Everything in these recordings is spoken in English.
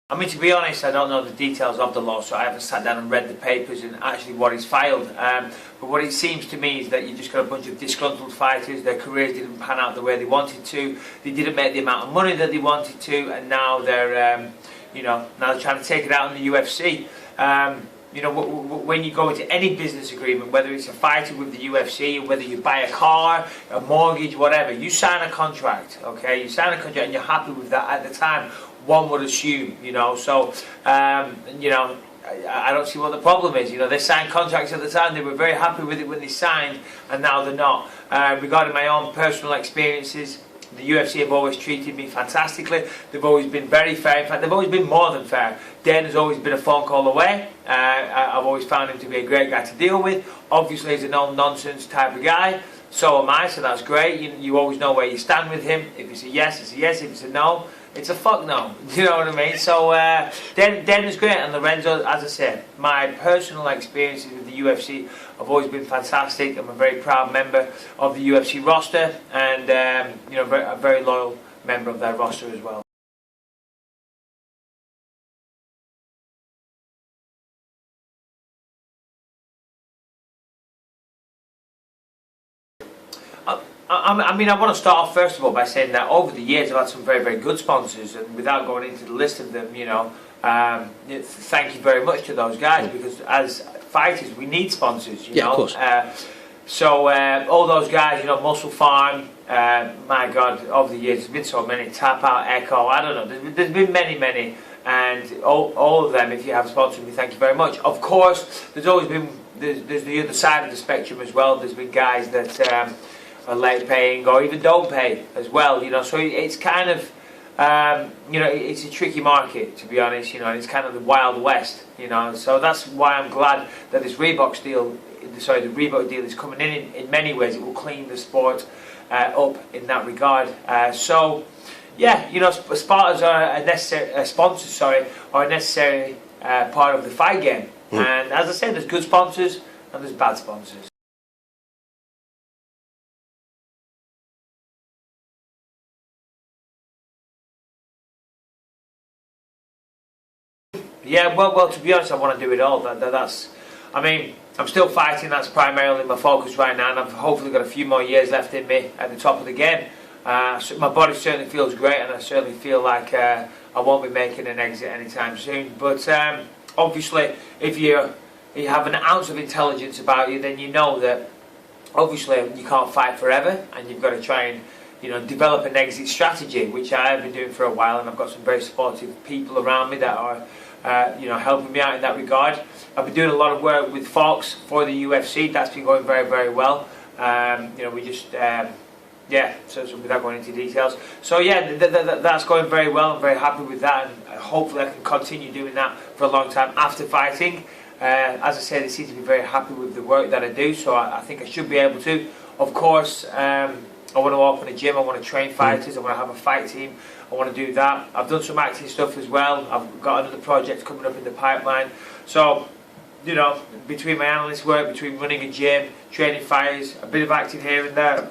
I mean, to be honest, I don't know the details of the law, so I haven't sat down and read the papers and actually what is filed. But what it seems to me is that you just got a bunch of disgruntled fighters. Their careers didn't pan out the way they wanted to. They didn't make the amount of money that they wanted to, and now they're, now they're trying to take it out on the UFC. When you go into any business agreement, whether it's a fighter with the UFC, whether you buy a car, a mortgage, whatever, you sign a contract, okay? You sign a contract and you're happy with that at the time, one would assume, I don't see what the problem is. They signed contracts at the time, they were very happy with it when they signed, and now they're not. Regarding my own personal experiences, the UFC have always treated me fantastically. They've always been very fair. In fact, they've always been more than fair. Dana's always been a phone call away. I've always found him to be a great guy to deal with. Obviously, he's a no-nonsense type of guy. So am I, so that's great. You always know where you stand with him. If it's a yes, it's a yes. If it's a no, it's a fuck no. Do you know what I mean? So Dana's great, and Lorenzo, as I said, my personal experiences with the UFC have always been fantastic. I'm a very proud member of the UFC roster, and a very loyal member of their roster as well. I want to start off first of all by saying that over the years I've had some very, very good sponsors, and without going into the list of them, thank you very much to those guys, because as fighters we need sponsors, Of course. All those guys, Muscle Farm, my God, over the years there's been so many, Tap Out, Echo, I don't know, there's been many, and all of them, if you have sponsored me, thank you very much. Of course, there's always been, there's the other side of the spectrum as well. There's been guys that are late paying or even don't pay as well, so it's kind of, it's a tricky market, to be honest, it's kind of the Wild West, so that's why I'm glad that this Reebok deal, the Reebok deal is coming in many ways. It will clean the sport up in that regard. Sponsors are a necessary part of the fight game, and as I said, there's good sponsors and there's bad sponsors. Yeah, well, to be honest, I want to do it all. I'm still fighting. That's primarily my focus right now, and I've hopefully got a few more years left in me at the top of the game. So my body certainly feels great, and I certainly feel like I won't be making an exit anytime soon. But obviously, if you have an ounce of intelligence about you, then you know that obviously you can't fight forever, and you've got to try and develop an exit strategy, which I have been doing for a while, and I've got some very supportive people around me that are helping me out in that regard. I've been doing a lot of work with Fox for the UFC. That's been going very, very well. So without going into details. So yeah, that's going very well. I'm very happy with that, and hopefully I can continue doing that for a long time after fighting. As I said, they seem to be very happy with the work that I do, so I think I should be able to. Of course, I want to open a gym, I want to train fighters, I want to have a fight team, I want to do that. I've done some acting stuff as well. I've got another project coming up in the pipeline. So, between my analyst work, between running a gym, training fighters, a bit of acting here and there,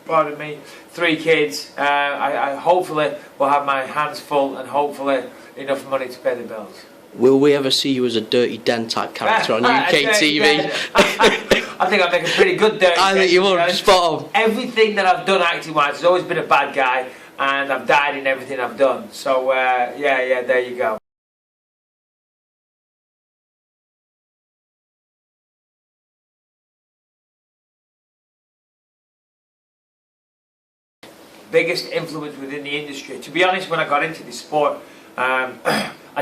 pardon me, 3 kids, I hopefully will have my hands full and hopefully enough money to pay the bills. Will we ever see you as a Dirty Den type character on UK TV? I think I make a pretty good Dirty Den. I think you will, spot on. Everything that I've done acting-wise has always been a bad guy, and I've died in everything I've done. So, there you go. Biggest influence within the industry. To be honest, when I got into this sport, I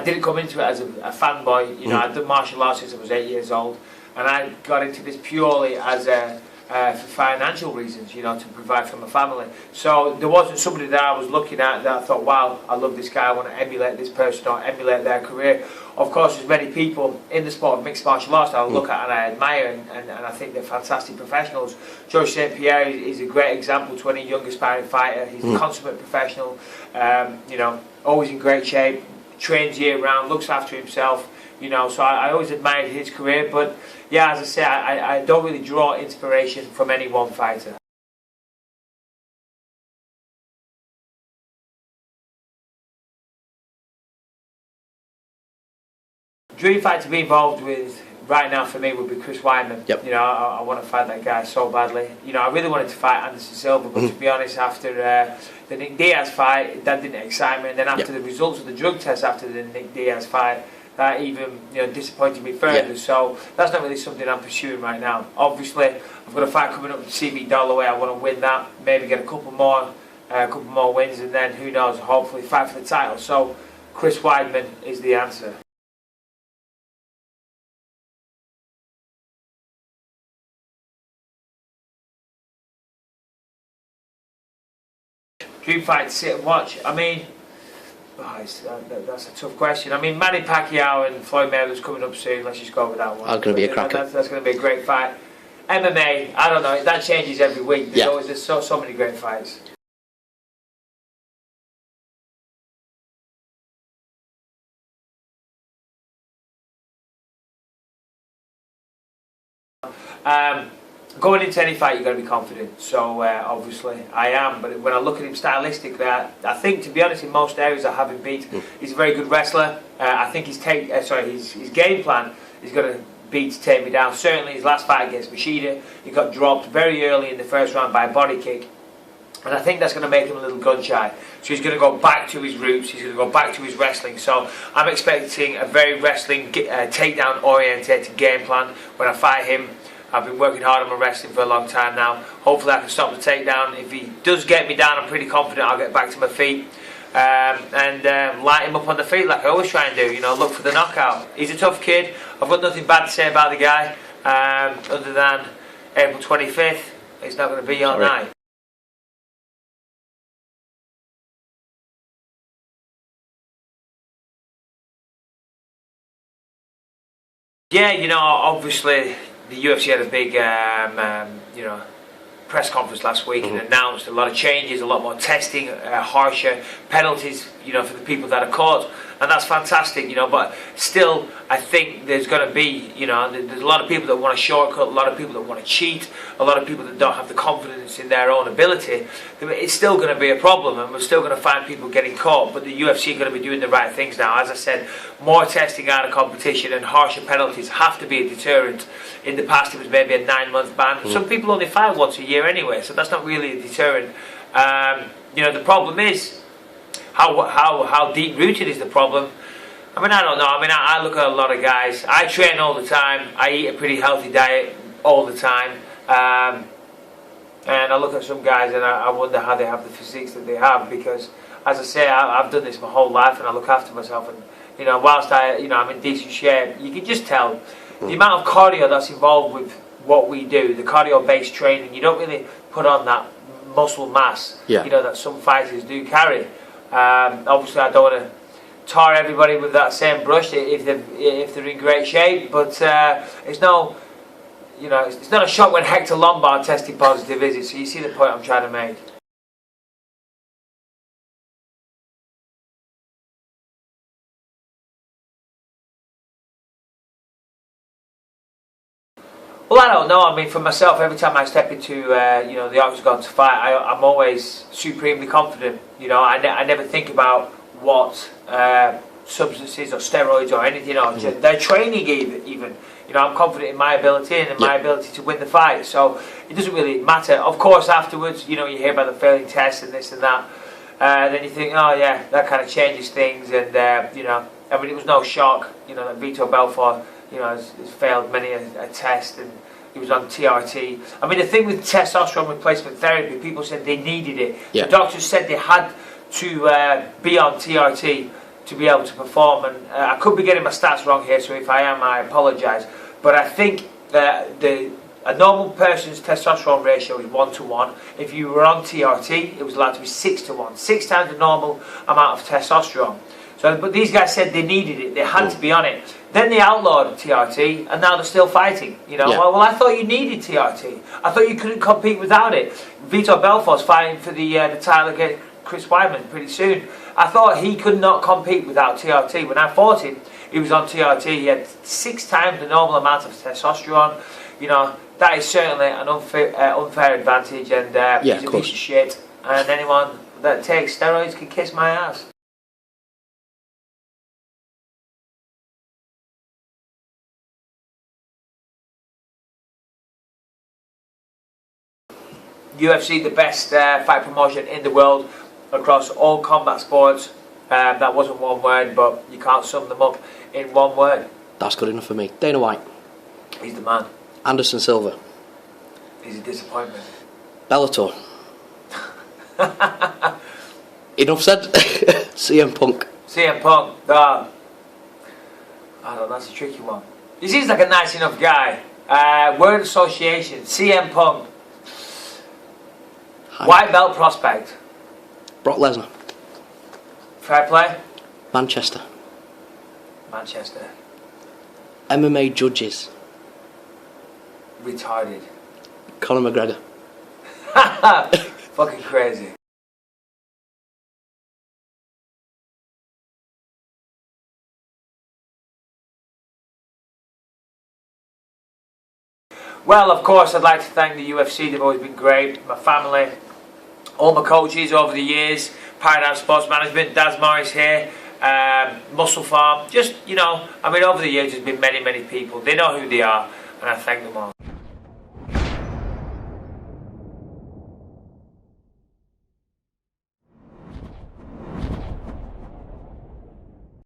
didn't come into it as a fanboy. I'd done martial arts since I was 8 years old, and I got into this purely as for financial reasons, to provide for my family. So there wasn't somebody that I was looking at that I thought, wow, I love this guy, I want to emulate this person or emulate their career. Of course, there's many people in the sport of mixed martial arts that I look at and I admire, and I think they're fantastic professionals. St-Pierre is a great example to any young aspiring fighter. He's a consummate professional, always in great shape, trains year round, looks after himself, so I always admired his career. But yeah, as I say, I don't really draw inspiration from any one fighter. dream fight to be involved with right now for me would be Chris Weidman. Yep. You know, I want to fight that guy so badly. You know, I really wanted to fight Anderson Silva, but to be honest, after the Nick Diaz fight, that didn't excite me. And then after the results of the drug test after the Nick Diaz fight, that even disappointed me further. Yeah. So that's not really something I'm pursuing right now. Obviously, I've got a fight coming up with CB Dollaway. I want to win that, maybe get a couple more wins, and then who knows? Hopefully, fight for the title. So Chris Weidman is the answer. Dream fight to sit and watch. I mean, that's a tough question. I mean, Manny Pacquiao and Floyd Mayweather's coming up soon. Let's just go with that one. That's going to be a cracker. That's going to be a great fight. MMA, I don't know. That changes every week. There's so many great fights. Going into any fight, you've got to be confident. So obviously, I am. But when I look at him stylistically, I think, to be honest, in most areas I have him beat. He's a very good wrestler. I think his game plan is going to be to take me down. Certainly, his last fight against Machida, he got dropped very early in the first round by a body kick. And I think that's going to make him a little gun shy. So he's going to go back to his roots. He's going to go back to his wrestling. So I'm expecting a very wrestling, takedown orientated game plan when I fight him. I've been working hard on my wrestling for a long time now. Hopefully I can stop the takedown. If he does get me down, I'm pretty confident I'll get back to my feet and light him up on the feet like I always try and do. You know, look for the knockout. He's a tough kid. I've got nothing bad to say about the guy other than April 25th. It's not going to be all night. Yeah, you know, obviously the UFC had a big, press conference last week and announced a lot of changes, a lot more testing, harsher penalties, for the people that are caught, and that's fantastic, but still, I think there's going to be, there's a lot of people that want a shortcut, a lot of people that want to cheat, a lot of people that don't have the confidence in their own ability. It's still going to be a problem, and we're still going to find people getting caught, but the UFC are going to be doing the right things now. As I said, more testing out of competition and harsher penalties have to be a deterrent. In the past, it was maybe a 9-month ban. Some people only fight once a year anyway, so that's not really a deterrent. The problem is, how deep rooted is the problem? I mean, I don't know. I mean, I look at a lot of guys. I train all the time. I eat a pretty healthy diet all the time. And I look at some guys and I wonder how they have the physiques that they have, because, as I say, I've done this my whole life and I look after myself. And, whilst I'm in decent shape, you can just tell the amount of cardio that's involved with what we do, the cardio-based training. You don't really put on that muscle mass, that some fighters do carry. Obviously, I don't want to tar everybody with that same brush if they're in great shape, but it's no, it's not a shock when Hector Lombard tested positive, is it? So you see the point I'm trying to make. Well, I don't know. I mean, for myself, every time I step into the octagon to fight, I'm always supremely confident. I never think about what substances or steroids or anything else. Their training even. I'm confident in my ability and in my ability to win the fight. So it doesn't really matter. Of course, afterwards, you hear about the failing tests and this and that. Then you think, oh yeah, that kind of changes things. And I mean, it was no shock. That Vitor Belfort, has failed many a test, and he was on TRT. I mean, the thing with testosterone replacement therapy, people said they needed it. The doctors said they had to be on TRT to be able to perform. And I could be getting my stats wrong here, so if I am, I apologise. But I think that a normal person's testosterone ratio is 1:1. If you were on TRT, it was allowed to be 6:1, 6 times the normal amount of testosterone. So, but these guys said they needed it; they had to be on it. Then they outlawed TRT, and now they're still fighting. Well, I thought you needed TRT. I thought you couldn't compete without it. Vitor Belfort's fighting for the title against Chris Weidman pretty soon. I thought he could not compete without TRT. When I fought him, he was on TRT. He had 6 times the normal amount of testosterone. That is certainly an unfair advantage, and he's a piece of shit. And anyone that takes steroids can kiss my ass. UFC, the best fight promotion in the world across all combat sports. That wasn't one word, but you can't sum them up in one word. That's good enough for me. Dana White. He's the man. Anderson Silva. He's a disappointment. Bellator. Enough said. CM Punk. CM Punk. I don't know, that's a tricky one. He seems like a nice enough guy. Word association. CM Punk. White belt prospect. Brock Lesnar. Fair play. Manchester. MMA judges. Retarded. Conor McGregor. Fucking crazy. Well, of course, I'd like to thank the UFC. They've always been great. My family, all my coaches over the years, Paradigm Sports Management, Daz Morris here, Muscle Farm. Just, you know, I mean, over the years there's been many, many people. They know who they are, and I thank them all.